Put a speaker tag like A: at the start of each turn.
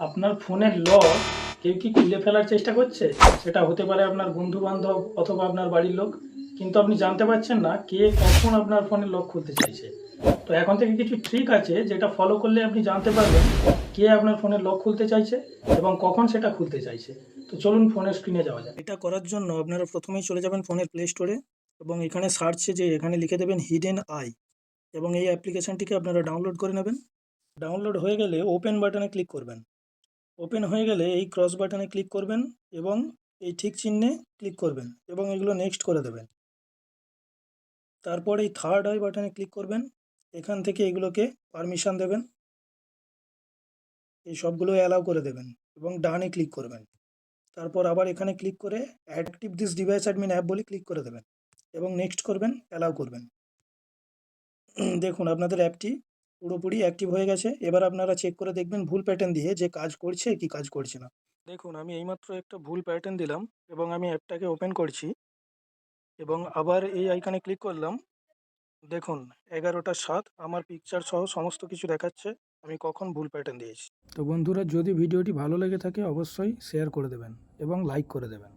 A: আপনার ফোনের লক কেউ কি খুলে ফেলার চেষ্টা করছে? সেটা হতে পারে আপনার বন্ধু বান্ধব অথবা আপনার বাড়ির লোক, কিন্তু আপনি জানতে পারছেন না কে কখন আপনার ফোনের লক খুলতে চাইছে। তো এখন থেকে কিছু ট্রিক আছে যেটা ফলো করলে আপনি জানতে পারবেন কে আপনার ফোনের লক খুলতে চাইছে এবং কখন সেটা খুলতে চাইছে। তো চলুন ফোনের স্ক্রিনে যাওয়া যাক। এটা করার জন্য আপনারা প্রথমেই চলে যাবেন ফোনের প্লে স্টোরে এবং এখানে সার্চে যে এখানে লিখে দেবেন হিডেন আই এবং এই অ্যাপ্লিকেশনটিকে আপনারা ডাউনলোড করে নেবেন। ডাউনলোড হয়ে গেলে ওপেন বাটনে ক্লিক করবেন। ওপেন হয়ে গেলে এই ক্রস বাটনে ক্লিক করবেন এবং এই ঠিক চিহ্নে ক্লিক করবেন এবং এগুলো নেক্সট করে দেবেন। তারপর এই থার্ড আই বাটনে ক্লিক করবেন। এখান থেকে এগুলোকে পারমিশন দেবেন, এই সবগুলো অ্যালাউ করে দেবেন এবং ডানে ক্লিক করবেন। তারপর আবার এখানে ক্লিক করে active this device admin app বলে ক্লিক করে দেবেন এবং নেক্সট করবেন, অ্যালাউ করবেন। দেখুন আপনাদের অ্যাপটি পুরোপুরি অ্যাক্টিভ হয়ে গেছে। এবার আপনারা চেক করে দেখবেন ভুল প্যাটার্ন দিয়ে যে কাজ করছে কি কাজ করছে না। দেখুন আমি এইমাত্র একটা ভুল প্যাটার্ন দিলাম এবং আমি অ্যাপটাকে ওপেন করছি এবং আবার এই আইকনে ক্লিক করলাম। দেখুন 11টা 7 আমার পিকচার সহ সমস্ত কিছু দেখাচ্ছে আমি কখন ভুল প্যাটার্ন দিয়েছি। তো বন্ধুরা, যদি ভিডিওটি ভালো লেগে থাকে অবশ্যই শেয়ার করে দেবেন এবং লাইক করে দেবেন।